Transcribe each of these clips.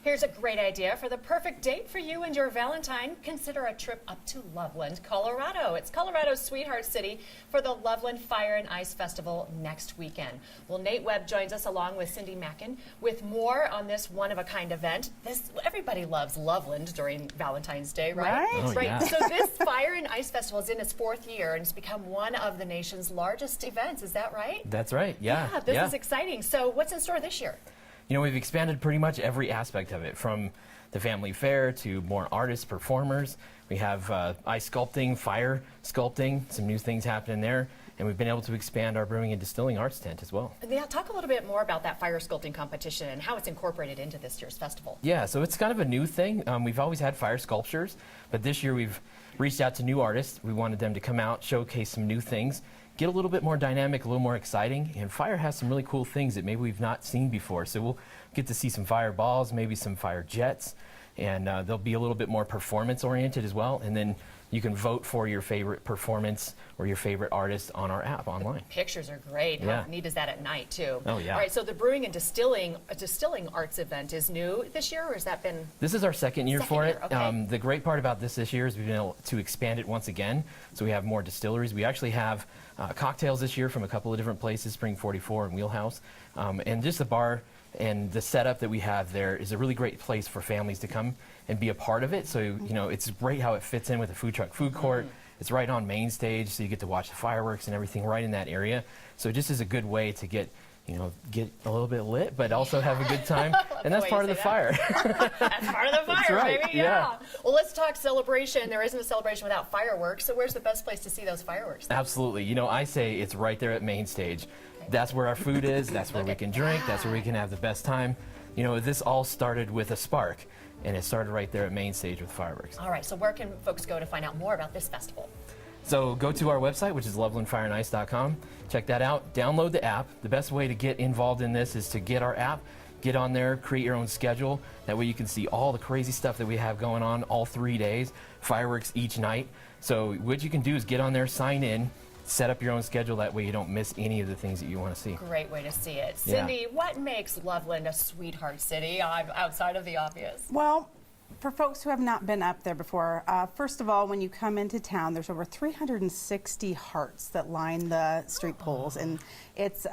Here's a great idea for the perfect date for you and your Valentine. Consider a trip up to Loveland, Colorado. It's Colorado's sweetheart city for the Loveland Fire and Ice Festival next weekend. Well, Nate Webb joins us along with Cindy Mackin with more on this one-of-a-kind event. Everybody loves Loveland during Valentine's Day, right? Oh, right. yeah. So this Fire and Ice Festival is in its 4th year and it's become one of the nation's largest events. Is that right? That's right, yeah. Yeah, this is exciting. So what's in store this year? You know, we've expanded pretty much every aspect of it, from the family fair to more artists, performers. We have ice sculpting, fire sculpting, some new things happening there. And we've been able to expand our brewing and distilling arts tent as well. Yeah, talk a little bit more about that fire sculpting competition and how it's incorporated into this year's festival. Yeah, so it's kind of a new thing. We've always had fire sculptures, but this year we've reached out to new artists. We wanted them to come out, showcase some new things, get a little bit more dynamic, a little more exciting. And fire has some really cool things that maybe we've not seen before. So we'll get to see some fireballs, maybe some fire jets, and they'll be a little bit more performance oriented as well. And then you can vote for your favorite performance or your favorite artist on our app online. The pictures are great. Yeah. How neat is that at night, too? Oh, yeah. All right, so the brewing and distilling arts event is new this year, or has that been? This is our second year for it. Okay. The great part about this year is we've been able to expand it once again. So we have more distilleries. We actually have cocktails this year from a couple of different places, Spring 44 and Wheelhouse. And just the bar and the setup that we have there is a really great place for families to come and be a part of it. So, you know, it's great how it fits in with the food truck food court. It's right on main stage, so you get to watch the fireworks and everything right in that area. So it just is a good way to get a little bit lit, but also have a good time. And that's part of the fire. That's part of the fire, That's right, baby. yeah. Well, let's talk celebration. There isn't a celebration without fireworks. So where's the best place to see those fireworks? Absolutely. You know, I say it's right there at main stage. That's where our food is. That's where we can drink. That's where we can have the best time. You know, this all started with a spark, and it started right there at main stage with fireworks. All right, so where can folks go to find out more about this festival? So go to our website, which is lovelandfireandice.com. Check that out. Download the app. The best way to get involved in this is to get our app, get on there, create your own schedule. That way you can see all the crazy stuff that we have going on all 3 days, fireworks each night. So what you can do is get on there, sign in, set up your own schedule. That way you don't miss any of the things that you want to see. Great way to see it. Yeah. Cindy, what makes Loveland a sweetheart city outside of the obvious? Well, for folks who have not been up there before, first of all, when you come into town, there's over 360 hearts that line the street poles, and it's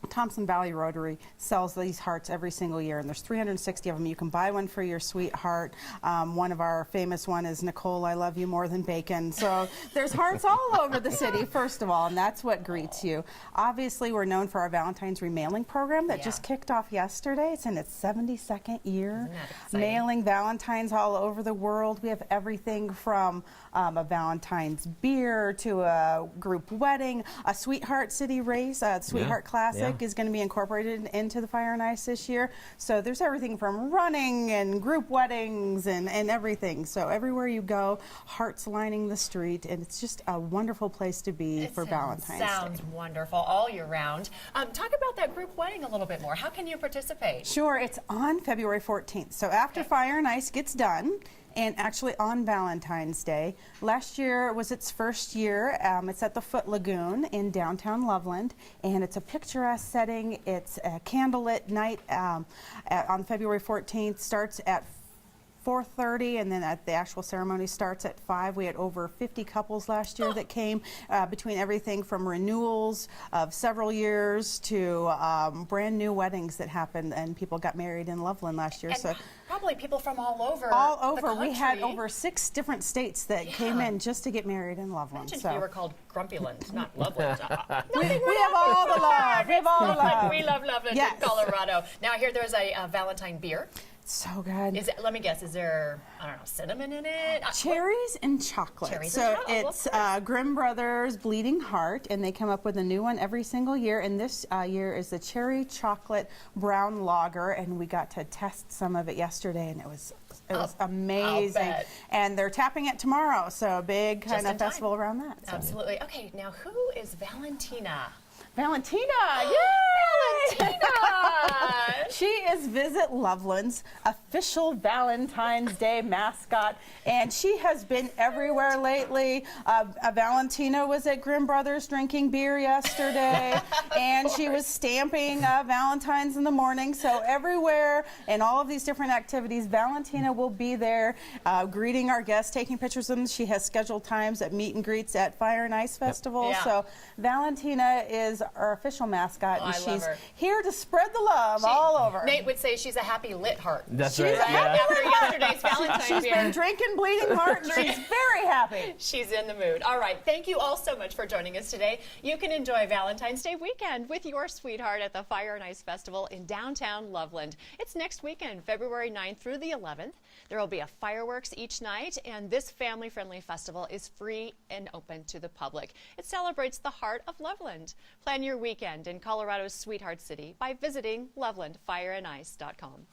Thompson Valley Rotary sells these hearts every single year, and there's 360 of them. You can buy one for your sweetheart. One of our famous one is Nicole, I love you more than bacon. So there's hearts all over the city, first of all, and that's what greets you. Obviously, we're known for our Valentine's remailing program that just kicked off yesterday. It's in its 72nd year. Mailing Valentines all over the world. We have everything from a Valentine's beer to a group wedding, a Sweetheart City race, a Sweetheart Classic is going to be incorporated into the Fire and Ice this year. So there's everything from running and group weddings and everything. So everywhere you go, hearts lining the street, and it's just a wonderful place to be for Valentine's Day. Sounds wonderful all year round. Talk about that group wedding a little bit more. How can you participate? Sure, it's on February 14th. So after Fire and Ice gets done, and actually on Valentine's Day. Last year was its first year. It's at the Foot Lagoon in downtown Loveland, and it's a picturesque setting. It's a candlelit night on February 14th. Starts at 4:30, and then the actual ceremony starts at 5. We had over 50 couples last year that came, between everything from renewals of several years to brand new weddings that happened, and people got married in Loveland last year. And so probably people from all over. The country. We had over 6 different states that came in just to get married in Loveland. Imagine if you were called Grumpyland, not Loveland. We have all the love. We have all the love. We love Loveland in Colorado. Now I hear there's a Valentine beer. So good. Is it, let me guess, is there, I don't know, cinnamon in it? Cherries and chocolate. Cherries so and chocolate. It's Grimm Brothers Bleeding Heart, and they come up with a new one every single year. And this year is the Cherry Chocolate Brown Lager, and we got to test some of it yesterday, and it was amazing. And they're tapping it tomorrow, so a big kind of festival around that. So. Absolutely. Okay, now who is Valentina? Valentina, Valentina! She is Visit Loveland's official Valentine's Day mascot, and she has been everywhere lately. Valentina was at Grimm Brothers drinking beer yesterday, and she was stamping Valentine's in the morning. So everywhere in all of these different activities, Valentina will be there greeting our guests, taking pictures of them. She has scheduled times at meet and greets at Fire and Ice Festival. Yeah. So Valentina is our official mascot, and I love she's her. here to spread the love all over. Nate would say she's a happy lit heart. That's She's right. a happy Yeah. After yesterday's Valentine's She's beer. been drinking Bleeding Heart, and she's very happy. She's in the mood. All right. Thank you all so much for joining us today. You can enjoy Valentine's Day weekend with your sweetheart at the Fire and Ice Festival in downtown Loveland. It's next weekend, February 9th through the 11th. There will be a fireworks each night, and this family-friendly festival is free and open to the public. It celebrates the heart of Loveland. Plan your weekend in Colorado's Sweetheart City by visiting lovelandfireandice.com.